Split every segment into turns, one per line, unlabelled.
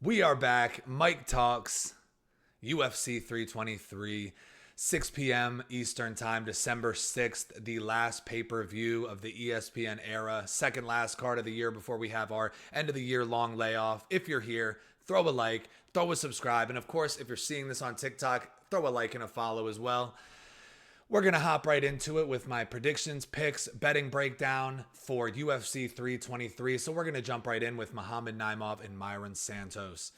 We are back. Mike Talks, UFC 323, 6 p.m. Eastern Time, December 6th, the last pay per view of the ESPN era, second last card of the year before we have our end of the year long layoff. If you're here, throw a like, throw a subscribe, and of course, if you're seeing this on TikTok, throw a like and a follow as well. We're going to hop right into it with my predictions, picks, betting breakdown for UFC 323. So we're going to jump right in with Muhammad Naimov and Myron Santos.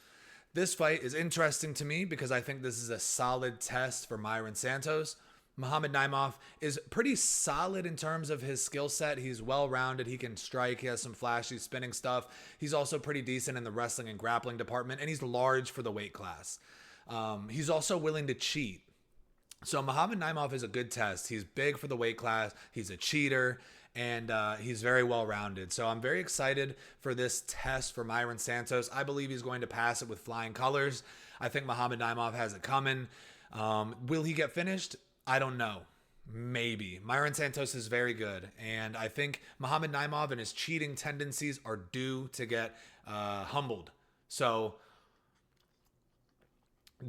This fight is interesting to me because I think this is a solid test for Myron Santos. Muhammad Naimov is pretty solid in terms of his skill set. He's well rounded. He can strike. He has some flashy spinning stuff. He's also pretty decent in the wrestling and grappling department, and he's large for the weight class. He's also willing to cheat. So Muhammad Naimov is a good test. He's big for the weight class. He's a cheater, and he's very well rounded. So I'm very excited for this test for Myron Santos. I believe he's going to pass it with flying colors. I think Muhammad Naimov has it coming. Will he get finished? I don't know. Maybe. Myron Santos is very good, and I think Muhammad Naimov and his cheating tendencies are due to get humbled. So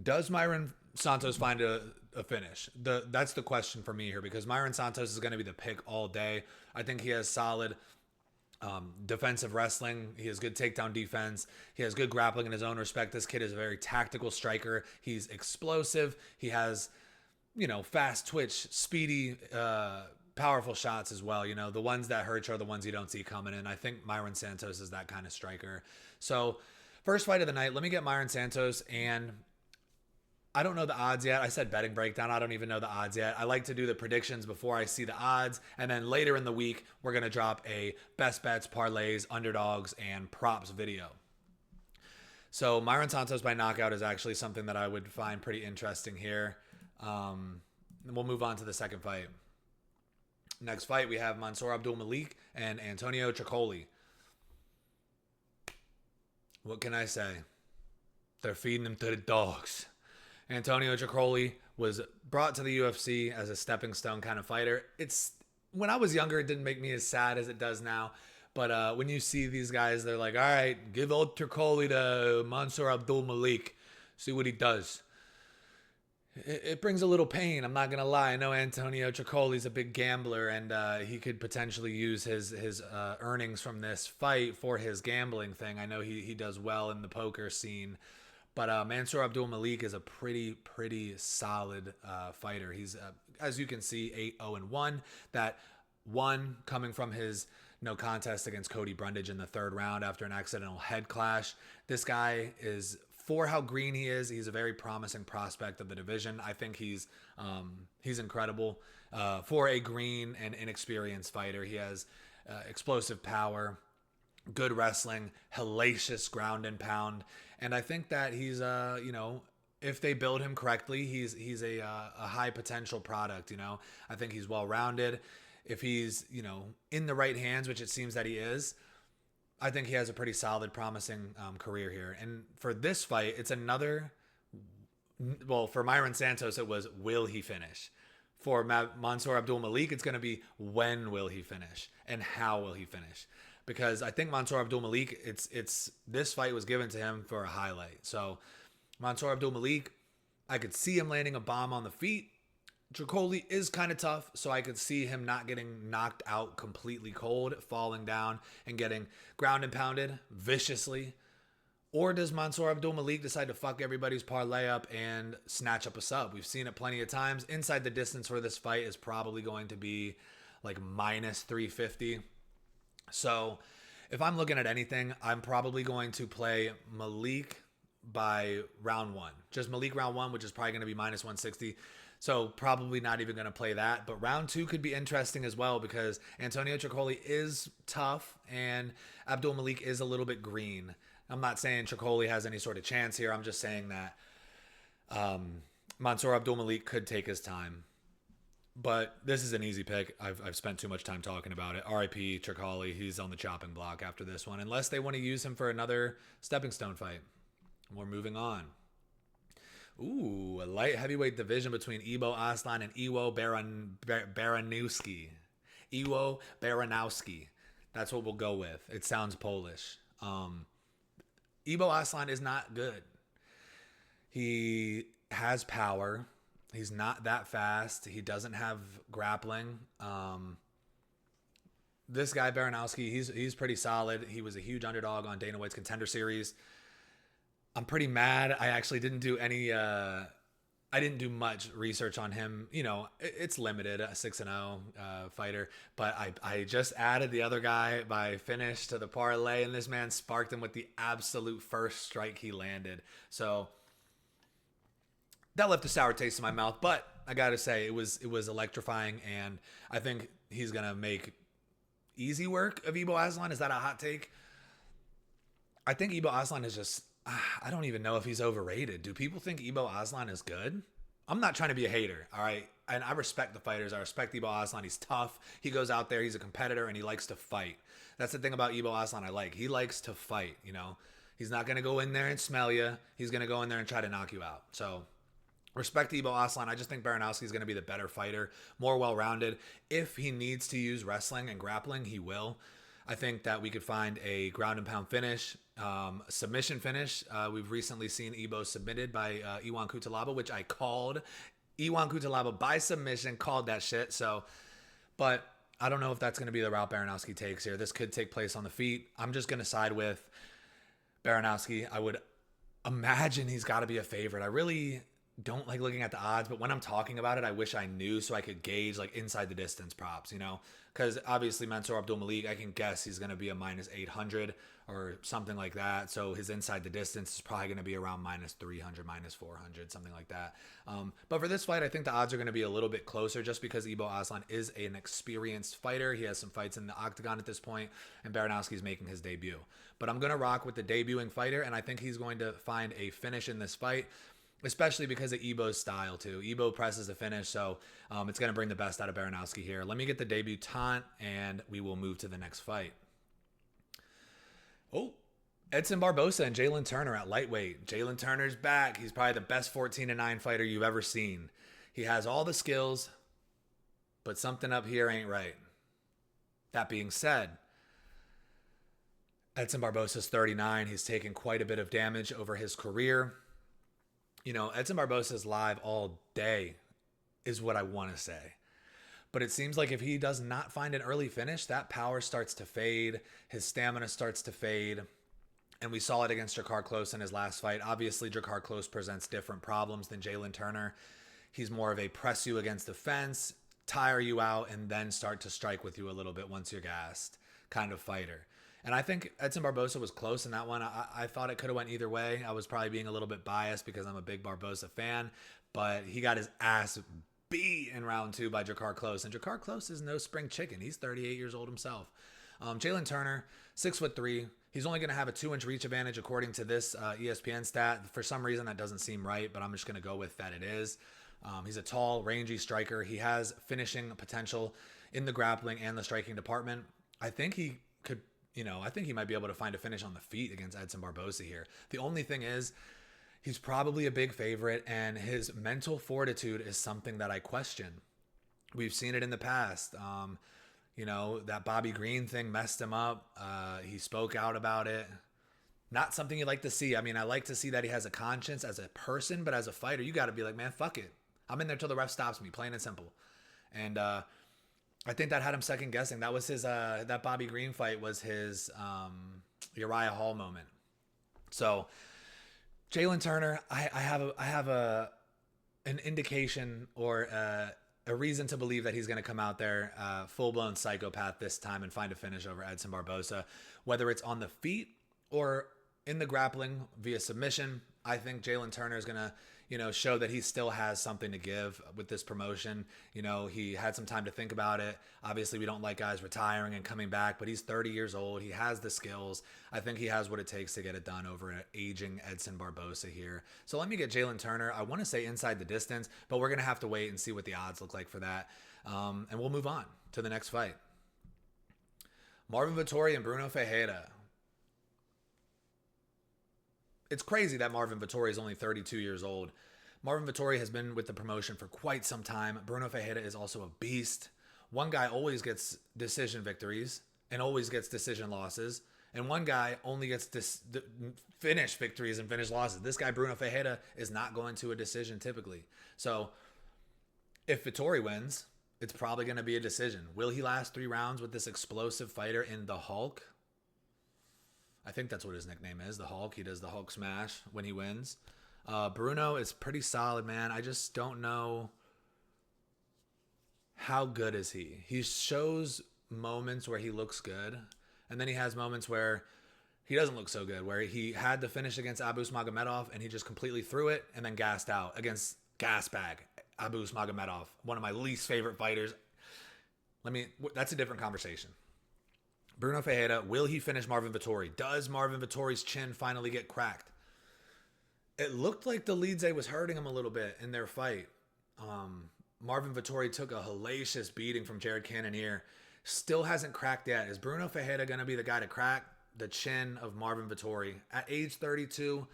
does Myron Santos find a finish? That's the question for me here, because Myron Santos is going to be the pick all day. I think he has solid defensive wrestling. He has good takedown defense. He has good grappling in his own respect. This kid is a very tactical striker. He's explosive. He has, fast twitch, speedy, powerful shots as well. The ones that hurt you are the ones you don't see coming in. I think Myron Santos is that kind of striker. So first fight of the night, let me get Myron Santos, and I don't know the odds yet. I said betting breakdown. I don't even know the odds yet. I like to do the predictions before I see the odds. And then later in the week, we're going to drop a best bets, parlays, underdogs, and props video. So Myron Santos by knockout is actually something that I would find pretty interesting here. We'll move on to the second fight. Next fight, we have Mansour Abdul Malik and Antonio Tricoli. What can I say? They're feeding him to the dogs. Antonio Tricoli was brought to the UFC as a stepping stone kind of fighter. When I was younger, it didn't make me as sad as it does now. But when you see these guys, they're like, all right, give old Tricoli to Mansour Abdul Malik. See what he does. It brings a little pain. I'm not going to lie. I know Antonio Tricoli's a big gambler, and he could potentially use his earnings from this fight for his gambling thing. I know he does well in the poker scene. But Mansour Abdul Malik is a pretty solid fighter. He's, as you can see, 8-0-1. That one coming from his no contest against Cody Brundage in the third round after an accidental head clash. This guy is, for how green he is, he's a very promising prospect of the division. I think he's incredible for a green and inexperienced fighter. He has explosive power, good wrestling, hellacious ground and pound. And I think that he's, if they build him correctly, he's a high potential product. I think he's well rounded. If he's, in the right hands, which it seems that he is, I think he has a pretty solid, promising career here. And for this fight, it's another. Well, for Myron Santos, it was, will he finish? For Mansour Abdul Malik, it's going to be, when will he finish and how will he finish? Because I think Mansour Abdul Malik, this fight was given to him for a highlight. So Mansour Abdul Malik, I could see him landing a bomb on the feet. Tricoli is kind of tough, so I could see him not getting knocked out completely cold, falling down and getting ground and pounded viciously. Or does Mansour Abdul Malik decide to fuck everybody's parlay up and snatch up a sub? We've seen it plenty of times. Inside the distance for this fight is probably going to be like minus 350. So if I'm looking at anything, I'm probably going to play Malik by round one. Just Malik round one, which is probably going to be minus 160. So probably not even going to play that. But round two could be interesting as well, because Antonio Tricoli is tough and Abdul Malik is a little bit green. I'm not saying Tricoli has any sort of chance here. I'm just saying that Mansour Abdul Malik could take his time. But this is an easy pick. I've spent too much time talking about it. RIP Tricoli. He's on the chopping block after this one, unless they want to use him for another stepping stone fight. We're moving on. Ooh, a light heavyweight division between Ibo Aslan and Iwo Baranowski. Iwo Baranowski. That's what we'll go with. It sounds Polish. Ibo Aslan is not good. He has power. He's not that fast. He doesn't have grappling. This guy Baranowski, he's pretty solid. He was a huge underdog on Dana White's Contender Series. I'm pretty mad. I actually didn't do any. I didn't do much research on him. You know, it's limited, a 6-0 fighter. But I just added the other guy by finish to the parlay, and this man sparked him with the absolute first strike he landed. So that left a sour taste in my mouth. But I gotta say, it was electrifying, and I think he's gonna make easy work of Ibo Aslan. Is that a hot take? I think Ibo Aslan is just, I don't even know if he's overrated. Do people think Ibo Aslan is good? I'm not trying to be a hater, all right? And I respect the fighters. I respect Ibo Aslan. He's tough. He goes out there. He's a competitor, and he likes to fight. That's the thing about Ibo Aslan I like. He likes to fight, you know? He's not going to go in there and smell you. He's going to go in there and try to knock you out. So respect to Ibo Aslan. I just think Baranowski is going to be the better fighter, more well-rounded. If he needs to use wrestling and grappling, he will. I think that we could find a ground and pound finish, submission finish. We've recently seen Ibo submitted by Iwan Kutalaba, which I called. Iwan Kutalaba by submission, called that shit. So, but I don't know if that's going to be the route Baranowski takes here. This could take place on the feet. I'm just going to side with Baranowski. I would imagine he's got to be a favorite. I really don't like looking at the odds, but when I'm talking about it, I wish I knew so I could gauge like inside the distance props, you know, because obviously Mansour Abdul Malik, I can guess he's going to be a minus 800 or something like that. So his inside the distance is probably going to be around minus 300, minus 400, something like that. But for this fight, I think the odds are going to be a little bit closer just because Ibo Aslan is an experienced fighter. He has some fights in the octagon at this point, and Baranowski is making his debut. But I'm going to rock with the debuting fighter, and I think he's going to find a finish in this fight, especially because of Ibo's style too. Ibo presses the finish, so it's going to bring the best out of Baranowski here. Let me get the debutant, and we will move to the next fight. Oh, Edson Barbosa and Jalen Turner at lightweight. Jalen Turner's back. He's probably the best 14-9 fighter you've ever seen. He has all the skills, but something up here ain't right. That being said, Edson Barbosa's 39. He's taken quite a bit of damage over his career. You know, Edson Barbosa's live all day is what I want to say. But it seems like if he does not find an early finish, that power starts to fade. His stamina starts to fade. And we saw it against Drakkar Klose in his last fight. Obviously, Drakkar Klose presents different problems than Jalen Turner. He's more of a press you against the fence, tire you out, and then start to strike with you a little bit once you're gassed kind of fighter. And I think Edson Barbosa was close in that one. I thought it could have went either way. I was probably being a little bit biased because I'm a big Barbosa fan. But he got his ass beat in round 2 by Drakkar Klose. And Drakkar Klose is no spring chicken. He's 38 years old himself. Jalen Turner, 6'3". He's only going to have a 2-inch reach advantage according to this ESPN stat. For some reason, that doesn't seem right, but I'm just going to go with that it is. He's a tall, rangy striker. He has finishing potential in the grappling and the striking department. I think he could, I think he might be able to find a finish on the feet against Edson Barbosa here. The only thing is, he's probably a big favorite, and his mental fortitude is something that I question. We've seen it in the past. That Bobby Green thing messed him up. He spoke out about it. Not something you like to see. I mean, I like to see that he has a conscience as a person, but as a fighter, you got to be like, man, fuck it. I'm in there till the ref stops me, plain and simple. And I think that had him second guessing. That was his, that Bobby Green fight was his Uriah Hall moment. So Jalen Turner, I have an indication or a reason to believe that he's going to come out there full-blown psychopath this time and find a finish over Edson Barbosa, whether it's on the feet or in the grappling via submission. I think Jalen Turner is going to, show that he still has something to give with this promotion. He had some time to think about it. Obviously, we don't like guys retiring and coming back, but he's 30 years old. He has the skills. I think he has what it takes to get it done over an aging Edson Barbosa here. So let me get Jalen Turner. I want to say inside the distance, but we're going to have to wait and see what the odds look like for that. And we'll move on to the next fight. Marvin Vettori and Bruno Ferreira. It's crazy that Marvin Vettori is only 32 years old. Marvin Vettori has been with the promotion for quite some time. Bruno Ferreira is also a beast. One guy always gets decision victories and always gets decision losses, And one guy only gets finish victories and finish losses. This guy, Bruno Ferreira, is not going to a decision typically. So if Vettori wins, it's probably going to be a decision. Will he last 3 rounds with this explosive fighter in the Hulk? I think that's what his nickname is, the Hulk. He does the Hulk smash when he wins. Bruno is pretty solid, man. I just don't know how good is he. He shows moments where he looks good, and then he has moments where he doesn't look so good, where he had the finish against Abus Magomedov and he just completely threw it and then gassed out against Gasbag, Abus Magomedov, one of my least favorite fighters. That's a different conversation. Bruno Ferreira, will he finish Marvin Vettori? Does Marvin Vettori's chin finally get cracked? It looked like the Lidze was hurting him a little bit in their fight. Marvin Vettori took a hellacious beating from Jared Cannonier. Still hasn't cracked yet. Is Bruno Ferreira going to be the guy to crack the chin of Marvin Vettori? At age 32,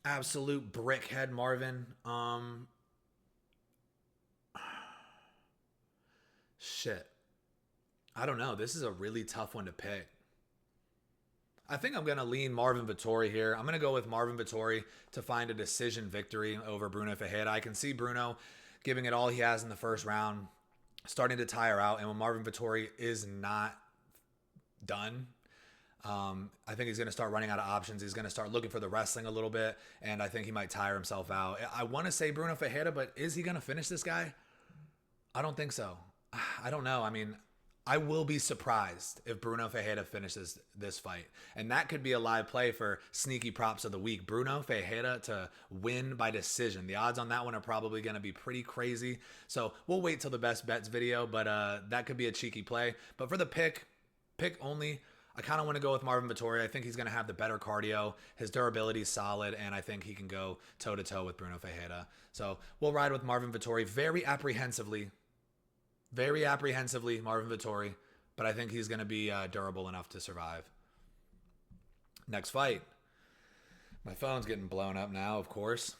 absolute brickhead Marvin. Shit. I don't know. This is a really tough one to pick. I think I'm going to lean Marvin Vettori here. I'm going to go with Marvin Vettori to find a decision victory over Bruno Ferreira. I can see Bruno giving it all he has in the first round, starting to tire out. And when Marvin Vettori is not done, I think he's going to start running out of options. He's going to start looking for the wrestling a little bit, and I think he might tire himself out. I want to say Bruno Ferreira, but is he going to finish this guy? I don't think so. I don't know. I mean, I will be surprised if Bruno Ferreira finishes this fight. And that could be a live play for sneaky props of the week. Bruno Ferreira to win by decision. The odds on that one are probably going to be pretty crazy. So we'll wait till the best bets video, but that could be a cheeky play. But for the pick only, I kind of want to go with Marvin Vettori. I think he's going to have the better cardio. His durability is solid, and I think he can go toe-to-toe with Bruno Ferreira. So we'll ride with Marvin Vettori very apprehensively, Marvin Vettori, but I think he's going to be durable enough to survive. Next fight. My phone's getting blown up now, of course.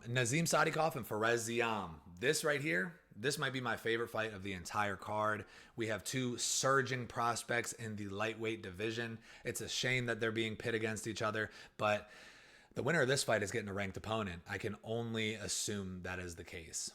Nazim Sadykhov and Fares Ziam. This right here, this might be my favorite fight of the entire card. We have 2 surging prospects in the lightweight division. It's a shame that they're being pit against each other, but the winner of this fight is getting a ranked opponent. I can only assume that is the case.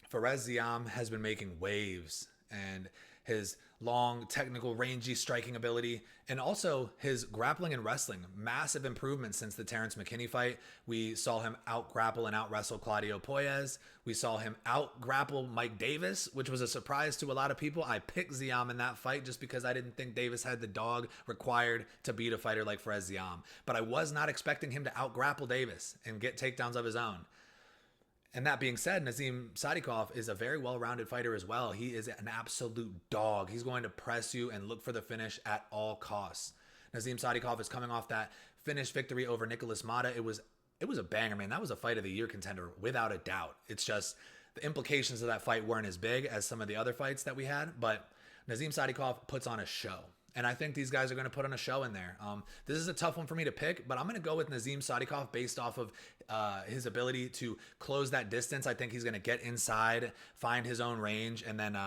Fares Ziam has been making waves, and his long, technical, rangy striking ability, and also his grappling and wrestling, massive improvements since the Terrence McKinney fight. We saw him out-grapple and out-wrestle Claudio Puelles. We saw him out-grapple Mike Davis, which was a surprise to a lot of people. I picked Ziam in that fight just because I didn't think Davis had the dog required to beat a fighter like Fares Ziam. But I was not expecting him to out-grapple Davis and get takedowns of his own. And that being said, Nazim Sadykhov is a very well-rounded fighter as well. He is an absolute dog. He's going to press you and look for the finish at all costs. Nazim Sadykhov is coming off that finish victory over Nicholas Mata. It was a banger, man. That was a fight of the year contender without a doubt. It's just the implications of that fight weren't as big as some of the other fights that we had, but Nazim Sadykhov puts on a show. And I think these guys are going to put on a show in there. This is a tough one for me to pick, but I'm going to go with Nazim Sadykhov based off of his ability to close that distance. I think he's going to get inside, find his own range, and then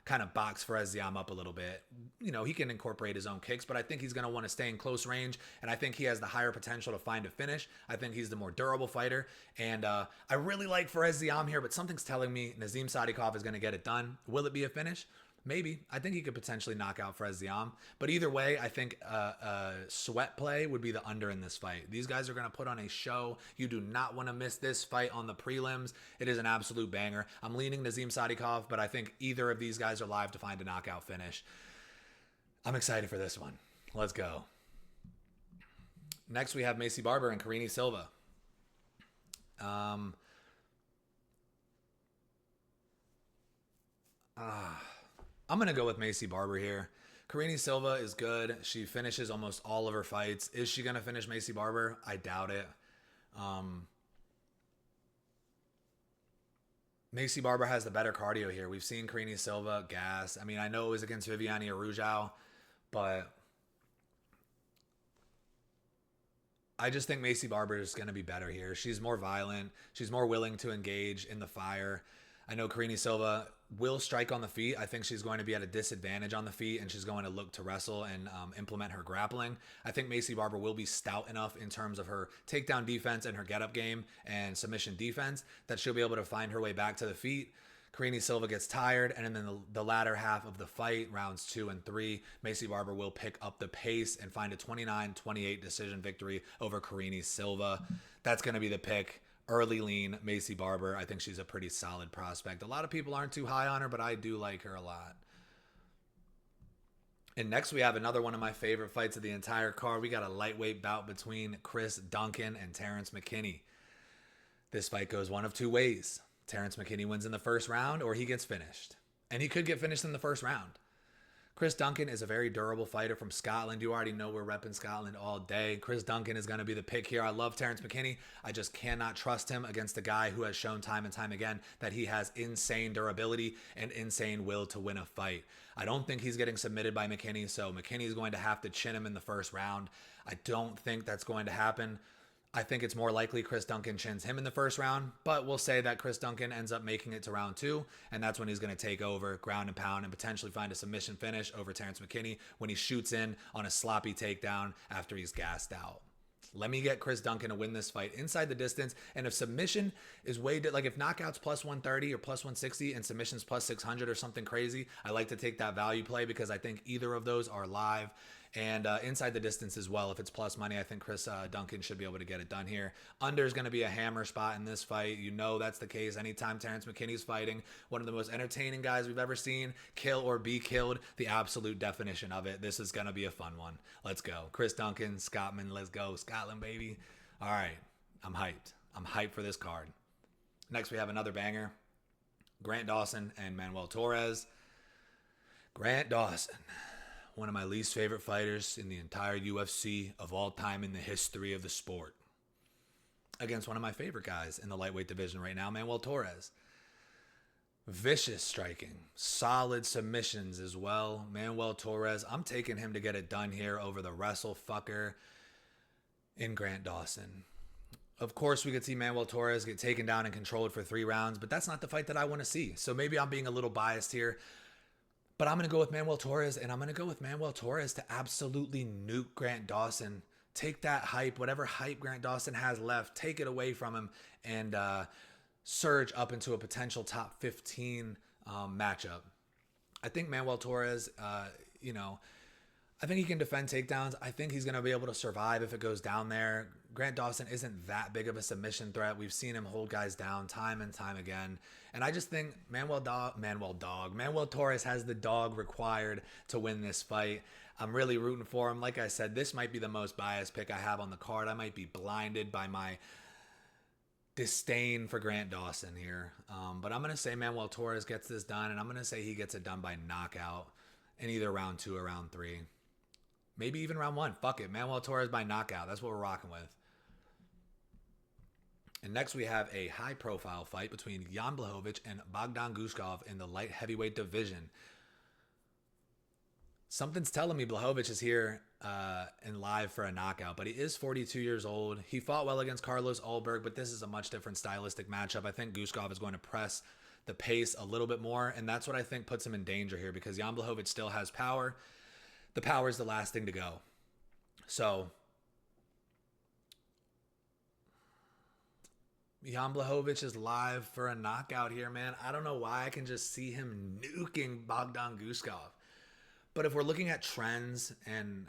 kind of box Fares Ziam up a little bit. You know, he can incorporate his own kicks, but I think he's going to want to stay in close range, and I think he has the higher potential to find a finish. I think he's the more durable fighter, and I really like Fares Ziam here, but something's telling me Nazim Sadykhov is going to get it done. Will it be a finish? Maybe. I think he could potentially knock out Fares Ziam. But either way, I think a sweat play would be the under in this fight. These guys are going to put on a show. You do not want to miss this fight on the prelims. It is an absolute banger. I'm leaning Nazim Sadykhov, but I think either of these guys are live to find a knockout finish. I'm excited for this one. Let's go. Next, we have Maycee Barber and Karine Silva. I'm going to go with Maycee Barber here. Karine Silva is good. She finishes almost all of her fights. Is she going to finish Maycee Barber? I doubt it. Maycee Barber has the better cardio here. We've seen Karine Silva gas. I mean, I know it was against Viviane Arujau, but I just think Maycee Barber is going to be better here. She's more violent. She's more willing to engage in the fire. I know Karine Silva will strike on the feet. I think she's going to be at a disadvantage on the feet, and she's going to look to wrestle and implement her grappling. I think Maycee Barber will be stout enough in terms of her takedown defense and her get-up game and submission defense that she'll be able to find her way back to the feet. Karine Silva gets tired, and then the latter half of the fight, rounds 2 and 3, Maycee Barber will pick up the pace and find a 29-28 decision victory over Karine Silva. That's going to be the pick. Early lean, Maycee Barber. I think she's a pretty solid prospect. A lot of people aren't too high on her, but I do like her a lot. And next we have another one of my favorite fights of the entire card. We got a lightweight bout between Chris Duncan and Terrence McKinney. This fight goes one of two ways. Terrence McKinney wins in the first round, or he gets finished. And he could get finished in the first round. Chris Duncan is a very durable fighter from Scotland. You already know we're repping Scotland all day. Chris Duncan is going to be the pick here. I love Terrence McKinney. I just cannot trust him against a guy who has shown time and time again that he has insane durability and insane will to win a fight. I don't think he's getting submitted by McKinney, so McKinney is going to have to chin him in the first round. I don't think that's going to happen. I think it's more likely Chris Duncan chins him in the first round, but we'll say that Chris Duncan ends up making it to round 2, and that's when he's going to take over, ground and pound, and potentially find a submission finish over Terrence McKinney when he shoots in on a sloppy takedown after he's gassed out. Let me get Chris Duncan to win this fight inside the distance, and if submission is way, like if knockout's plus 130 or plus 160 and submission's plus 600 or something crazy, I like to take that value play because I think either of those are live. And inside the distance as well, if it's plus money, I think Chris Duncan should be able to get it done here. Under is going to be a hammer spot in this fight. You know that's the case anytime Terrence McKinney's fighting. One of the most entertaining guys we've ever seen. Kill or be killed. The absolute definition of it. This is going to be a fun one. Let's go. Chris Duncan, Scottman. Let's go. Scotland, baby. All right. I'm hyped. I'm hyped for this card. Next, we have another banger. Grant Dawson and Manuel Torres. Grant Dawson, one of my least favorite fighters in the entire UFC of all time in the history of the sport, against one of my favorite guys in the lightweight division right now, Manuel Torres. Vicious striking, solid submissions as well. Manuel Torres, I'm taking him to get it done here over the wrestle fucker in Grant Dawson. Of course, we could see Manuel Torres get taken down and controlled for 3 rounds, but that's not the fight that I want to see. So maybe I'm being a little biased here. But I'm going to go with Manuel Torres, and I'm going to go with Manuel Torres to absolutely nuke Grant Dawson. Take that hype, whatever hype Grant Dawson has left, take it away from him and surge up into a potential top 15 matchup. I think Manuel Torres, I think he can defend takedowns. I think he's going to be able to survive if it goes down there. Grant Dawson isn't that big of a submission threat. We've seen him hold guys down time and time again. And I just think Manuel Torres has the dog required to win this fight. I'm really rooting for him. Like I said, this might be the most biased pick I have on the card. I might be blinded by my disdain for Grant Dawson here. But I'm going to say Manuel Torres gets this done, and I'm going to say he gets it done by knockout in either round 2 or round 3. Maybe even round 1. Fuck it. Manuel Torres by knockout. That's what we're rocking with. And next we have a high-profile fight between Jan Blachowicz and Bogdan Guskov in the light heavyweight division. Something's telling me Blachowicz is here and live for a knockout, but he is 42 years old. He fought well against Carlos Ulberg, but this is a much different stylistic matchup. I think Guskov is going to press the pace a little bit more, and that's what I think puts him in danger here because Jan Blachowicz still has power. The power is the last thing to go. So Jan Blachowicz is live for a knockout here, man. I don't know why I can just see him nuking Bogdan Guskov. But if we're looking at trends and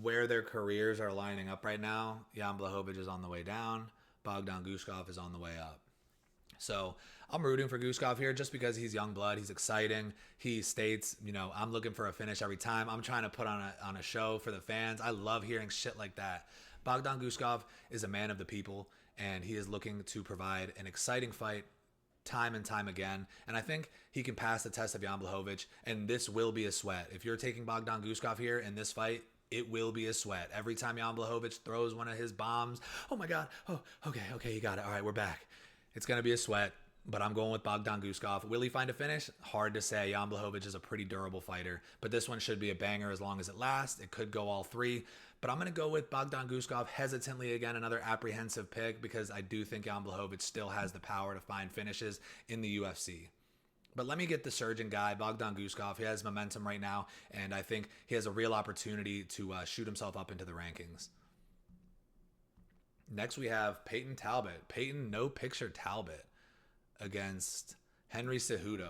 where their careers are lining up right now, Jan Blachowicz is on the way down. Bogdan Guskov is on the way up. So I'm rooting for Guskov here just because he's young blood. He's exciting. He states, I'm looking for a finish every time. I'm trying to put on a show for the fans. I love hearing shit like that. Bogdan Guskov is a man of the people, and he is looking to provide an exciting fight time and time again. And I think he can pass the test of Jan Blachowicz, and this will be a sweat. If you're taking Bogdan Guskov here in this fight, it will be a sweat. Every time Jan Blachowicz throws one of his bombs, oh my God, oh, okay, you got it. All right, we're back. It's going to be a sweat, but I'm going with Bogdan Guskov. Will he find a finish? Hard to say. Jan Blachowicz is a pretty durable fighter, but this one should be a banger as long as it lasts. It could go all 3, but I'm going to go with Bogdan Guskov hesitantly again, another apprehensive pick because I do think Jan Blachowicz still has the power to find finishes in the UFC. But let me get the surgeon guy, Bogdan Guskov. He has momentum right now, and I think he has a real opportunity to shoot himself up into the rankings. Next, we have Peyton Talbot. Peyton No Picture Talbot against Henry Cejudo.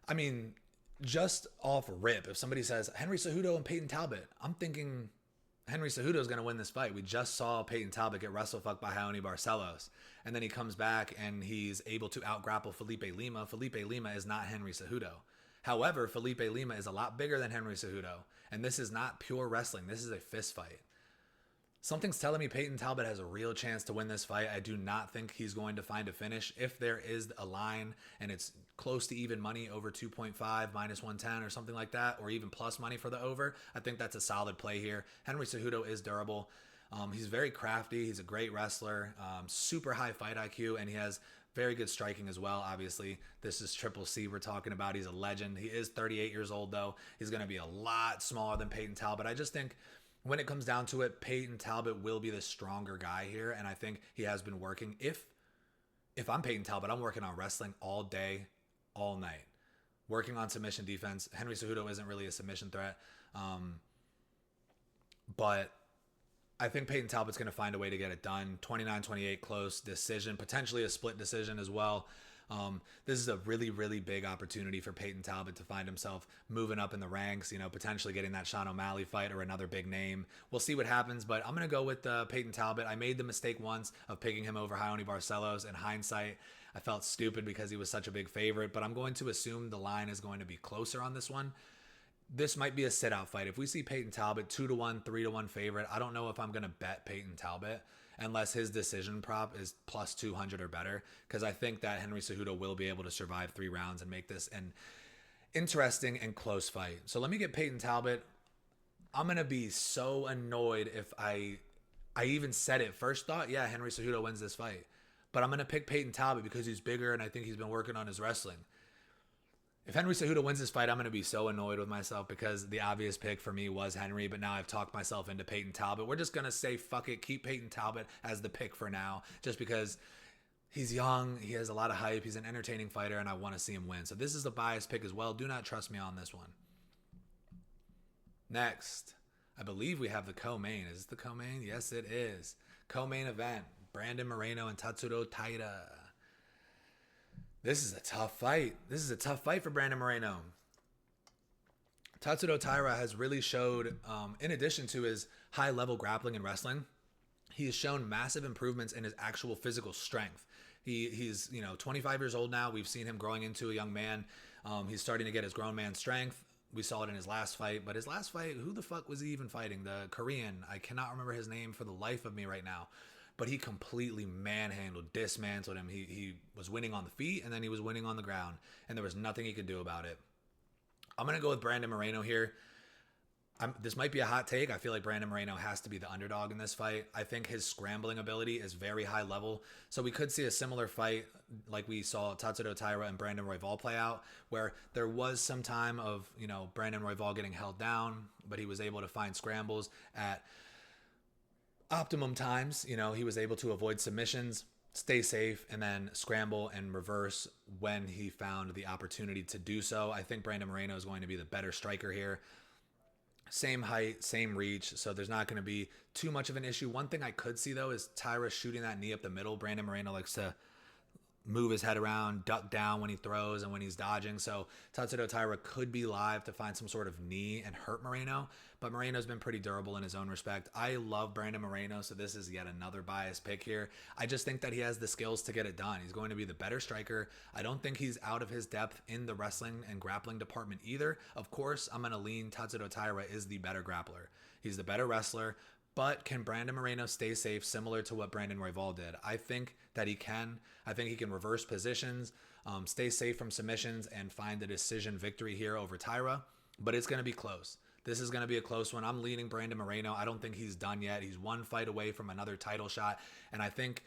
I mean, just off rip, if somebody says Henry Cejudo and Peyton Talbot, I'm thinking Henry Cejudo is going to win this fight. We just saw Peyton Talbot get wrestle-fucked by Raoni Barcelos. And then he comes back and he's able to out-grapple Felipe Lima. Felipe Lima is not Henry Cejudo. However, Felipe Lima is a lot bigger than Henry Cejudo. And this is not pure wrestling. This is a fist fight. Something's telling me Peyton Talbot has a real chance to win this fight. I do not think he's going to find a finish. If there is a line and it's close to even money, over 2.5, minus 110 or something like that, or even plus money for the over, I think that's a solid play here. Henry Cejudo is durable. He's very crafty. He's a great wrestler, super high fight IQ, and he has very good striking as well. Obviously, this is Triple C we're talking about. He's a legend. He is 38 years old, though. He's going to be a lot smaller than Peyton Talbot. I just think when it comes down to it, Peyton Talbot will be the stronger guy here, and I think he has been working. If I'm Peyton Talbot, I'm working on wrestling all day, all night, working on submission defense. Henry Cejudo isn't really a submission threat, but I think Peyton Talbot's going to find a way to get it done. 29-28 close decision, potentially a split decision as well. This is a really, really big opportunity for Peyton Talbot to find himself moving up in the ranks, potentially getting that Sean O'Malley fight or another big name. We'll see what happens, but I'm going to go with Peyton Talbot. I made the mistake once of picking him over Raoni Barcelos. In hindsight, I felt stupid because he was such a big favorite, but I'm going to assume the line is going to be closer on this one. This might be a sit-out fight. If we see Peyton Talbot 2-1, 3-1 favorite, I don't know if I'm going to bet Peyton Talbot unless his decision prop is plus 200 or better, because I think that Henry Cejudo will be able to survive 3 rounds and make this an interesting and close fight. So let me get Peyton Talbot. I'm going to be so annoyed if I even said it. First thought, yeah, Henry Cejudo wins this fight. But I'm going to pick Peyton Talbot because he's bigger and I think he's been working on his wrestling. If Henry Cejudo wins this fight, I'm going to be so annoyed with myself because the obvious pick for me was Henry, but now I've talked myself into Peyton Talbot. We're just going to say, fuck it, keep Peyton Talbot as the pick for now, just because he's young, he has a lot of hype, he's an entertaining fighter, and I want to see him win. So this is a biased pick as well. Do not trust me on this one. Next, I believe we have the co-main. Is this the co-main? Yes, it is. Co-main event, Brandon Moreno and Tatsuro Taira. This is a tough fight. This is a tough fight for Brandon Moreno. Tatsuro Taira has really showed, in addition to his high-level grappling and wrestling, he has shown massive improvements in his actual physical strength. He's 25 years old now. We've seen him growing into a young man. He's starting to get his grown man strength. We saw it in his last fight. But his last fight, who the fuck was he even fighting? The Korean. I cannot remember his name for the life of me right now. But he completely manhandled, dismantled him. He was winning on the feet, and then he was winning on the ground. And there was nothing he could do about it. I'm going to go with Brandon Moreno here. This might be a hot take. I feel like Brandon Moreno has to be the underdog in this fight. I think his scrambling ability is very high level. So we could see a similar fight like we saw Tatsuro Taira and Brandon Royval play out, where there was some time of, Brandon Royval getting held down, but he was able to find scrambles at optimum times. He was able to avoid submissions, stay safe, and then scramble and reverse when he found the opportunity to do so. I think Brandon Moreno is going to be the better striker here. Same height, same reach, so there's not going to be too much of an issue. One thing I could see, though, is Taira shooting that knee up the middle. Brandon Moreno likes to move his head around, duck down when he throws and when he's dodging. So Tatsuro Taira could be live to find some sort of knee and hurt Moreno. But Moreno's been pretty durable in his own respect. I love Brandon Moreno, so this is yet another biased pick here. I just think that he has the skills to get it done. He's going to be the better striker. I don't think he's out of his depth in the wrestling and grappling department either. Of course, I'm going to lean Tatsuro Taira is the better grappler. He's the better wrestler. But can Brandon Moreno stay safe similar to what Brandon Royval did? I think that he can. I think he can reverse positions, stay safe from submissions, and find the decision victory here over Taira. But it's going to be close. This is going to be a close one. I'm leaning Brandon Moreno. I don't think he's done yet. He's one fight away from another title shot. And I think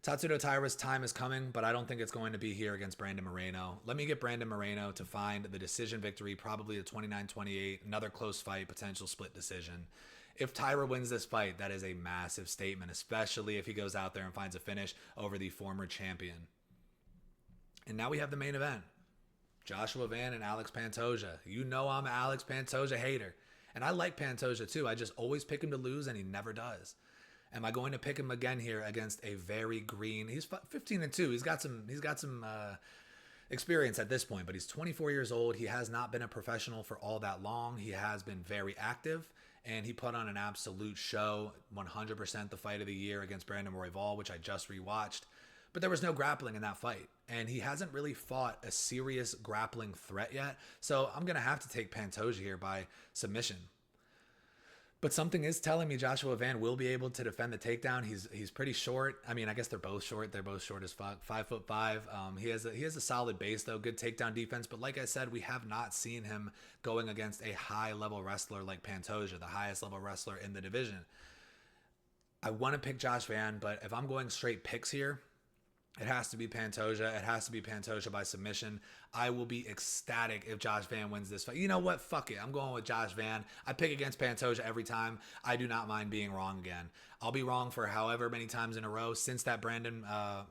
Tatsuro Taira's time is coming, but I don't think it's going to be here against Brandon Moreno. Let me get Brandon Moreno to find the decision victory, probably a 29-28, another close fight, potential split decision. If Taira wins this fight, that is a massive statement, especially if he goes out there and finds a finish over the former champion. And now we have the main event. Joshua Van and Alex Pantoja. You know I'm an Alex Pantoja hater. And I like Pantoja too. I just always pick him to lose, and he never does. Am I going to pick him again here against a very green? He's 15-2. He's got some experience at this point, but he's 24 years old. He has not been a professional for all that long. He has been very active, and he put on an absolute show. 100% the fight of the year against Brandon Royval, which I just rewatched. But there was no grappling in that fight, and he hasn't really fought a serious grappling threat yet. So I'm going to have to take Pantoja here by submission. But something is telling me Joshua Van will be able to defend the takedown. He's pretty short. I mean, I guess they're both short. They're both short as fuck. 5'5". He has a solid base though, good takedown defense. But like I said, we have not seen him going against a high level wrestler like Pantoja, the highest level wrestler in the division. I want to pick Josh Van, but if I'm going straight picks here, it has to be Pantoja. It has to be Pantoja by submission. I will be ecstatic if Josh Van wins this fight. You know what? Fuck it. I'm going with Josh Van. I pick against Pantoja every time. I do not mind being wrong again. I'll be wrong for however many times in a row since that Brandon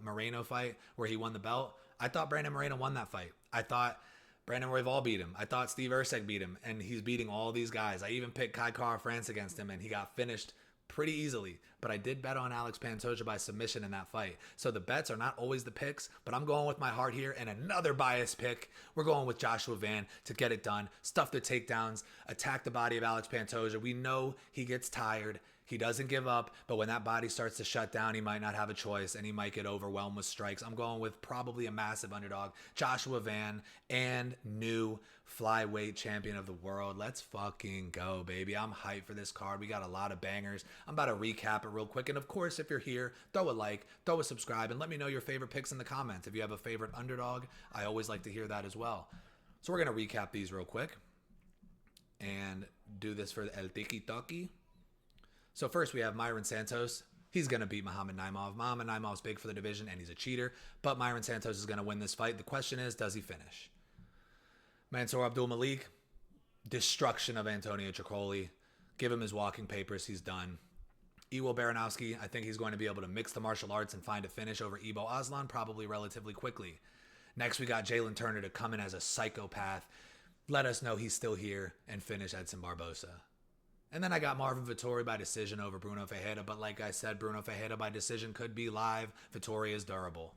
Moreno fight where he won the belt. I thought Brandon Moreno won that fight. I thought Brandon Royval beat him. I thought Steve Erceg beat him, and he's beating all these guys. I even picked Kai Kara-France against him, and he got finished pretty easily, but I did bet on Alex Pantoja by submission in that fight. So the bets are not always the picks, but I'm going with my heart here. And another biased pick, we're going with Joshua Van to get it done, stuff the takedowns, attack the body of Alex Pantoja. We know he gets tired. He doesn't give up, but when that body starts to shut down, he might not have a choice, and he might get overwhelmed with strikes. I'm going with probably a massive underdog, Joshua Van, and new flyweight champion of the world. Let's fucking go, baby. I'm hyped for this card. We got a lot of bangers. I'm about to recap it real quick. And of course, if you're here, throw a like, throw a subscribe, and let me know your favorite picks in the comments. If you have a favorite underdog, I always like to hear that as well. So we're going to recap these real quick and do this for El Tiki Taki. So first we have Myron Santos. He's going to beat Muhammad Naimov. Muhammad Naimov's big for the division, and he's a cheater. But Myron Santos is going to win this fight. The question is, does he finish? Mansour Abdul Malik, destruction of Antonio Tricoli. Give him his walking papers. He's done. Iwo Baranowski, I think he's going to be able to mix the martial arts and find a finish over Ibo Aslan probably relatively quickly. Next, we got Jalen Turner to come in as a psychopath, let us know he's still here, and finish Edson Barbosa. And then I got Marvin Vettori by decision over Bruno Ferreira. But like I said, Bruno Ferreira by decision could be live. Vettori is durable.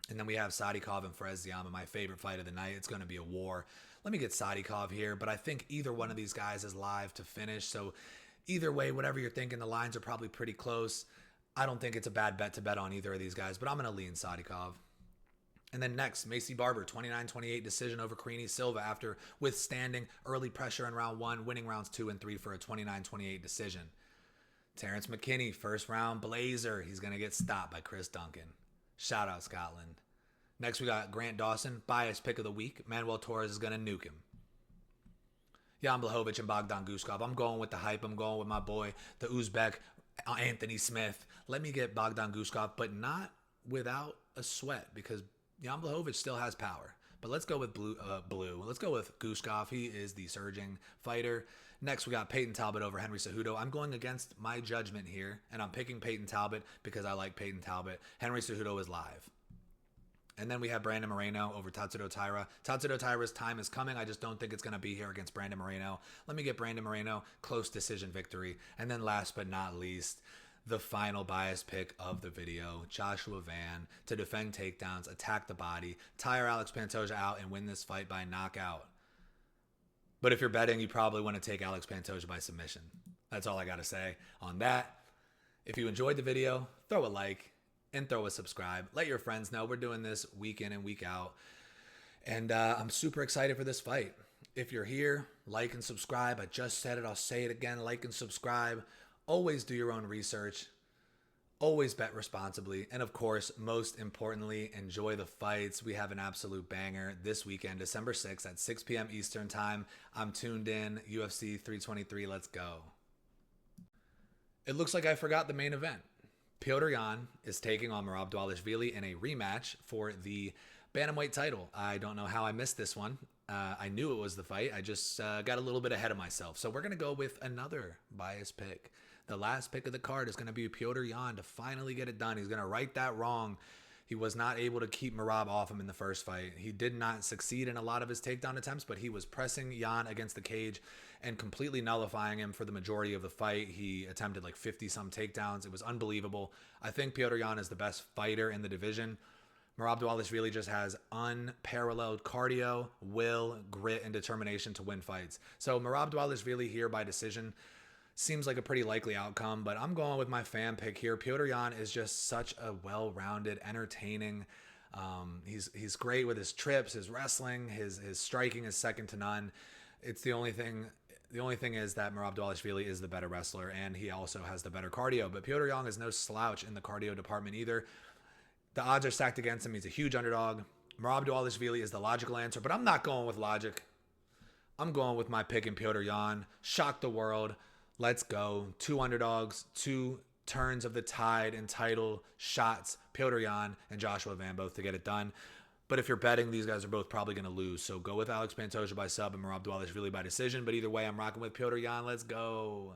And then we have Sadikov and Fereziama, my favorite fight of the night. It's going to be a war. Let me get Sadikov here. But I think either one of these guys is live to finish. So either way, whatever you're thinking, the lines are probably pretty close. I don't think it's a bad bet to bet on either of these guys. But I'm going to lean Sadikov. And then next, Macy Barber, 29-28 decision over Carini Silva after withstanding early pressure in round 1, winning rounds 2 and 3 for a 29-28 decision. Terrence McKinney, first round blazer. He's going to get stopped by Chris Duncan. Shout out Scotland. Next, we got Grant Dawson, biased pick of the week. Manuel Torres is going to nuke him. Jan Blachowicz and Bogdan Guskov. I'm going with the hype. I'm going with my boy, the Uzbek, Anthony Smith. Let me get Bogdan Guskov, but not without a sweat, because Jan Blachowicz still has power. But let's go with Blue. Let's go with Guskov. He is the surging fighter. Next, we got Peyton Talbot over Henry Cejudo. I'm going against my judgment here, and I'm picking Peyton Talbot because I like Peyton Talbot. Henry Cejudo is live. And then we have Brandon Moreno over Tatsudo Taira. Tatsudo Taira's time is coming. I just don't think it's going to be here against Brandon Moreno. Let me get Brandon Moreno, close decision victory. And then last but not least, the final bias pick of the video, Joshua Van to defend takedowns, attack the body, tire Alex Pantoja out, and win this fight by knockout. But if you're betting, you probably want to take Alex Pantoja by submission. That's all I got to say on that. If you enjoyed the video, throw a like and throw a subscribe. Let your friends know we're doing this week in and week out. And I'm super excited for this fight. If you're here, like and subscribe. I just said it. I'll say it again. Like and subscribe. Always do your own research. Always bet responsibly. And of course, most importantly, enjoy the fights. We have an absolute banger this weekend, December 6th at 6 p.m. Eastern time. I'm tuned in. UFC 323. Let's go. It looks like I forgot the main event. Petr Yan is taking on Merab Dvalishvili in a rematch for the bantamweight title. I don't know how I missed this one. I knew it was the fight. I just got a little bit ahead of myself. So we're going to go with another biased pick. The last pick of the card is going to be Petr Yan to finally get it done. He's going to right that wrong. He was not able to keep Merab off him in the first fight. He did not succeed in a lot of his takedown attempts, but he was pressing Jan against the cage and completely nullifying him for the majority of the fight. He attempted like 50-some takedowns. It was unbelievable. I think Petr Yan is the best fighter in the division. Merab Dvalishvili just has unparalleled cardio, will, grit, and determination to win fights. So Merab Dvalishvili here by decision seems like a pretty likely outcome, but I'm going with my fan pick here. Petr Yan is just such a well-rounded, entertaining. He's great with his trips, his wrestling, his striking is second to none. It's the only thing. The only thing is that Merab Dvalishvili is the better wrestler, and he also has the better cardio. But Petr Yan is no slouch in the cardio department either. The odds are stacked against him. He's a huge underdog. Merab Dvalishvili is the logical answer, but I'm not going with logic. I'm going with my pick in Petr Yan. Shock the world. Let's go. 2 underdogs, 2 turns of the tide and title shots. Petr Yan and Joshua Van both to get it done. But if you're betting, these guys are both probably going to lose. So go with Alex Pantoja by sub and Merab Dvalishvili by decision. But either way, I'm rocking with Petr Yan. Let's go.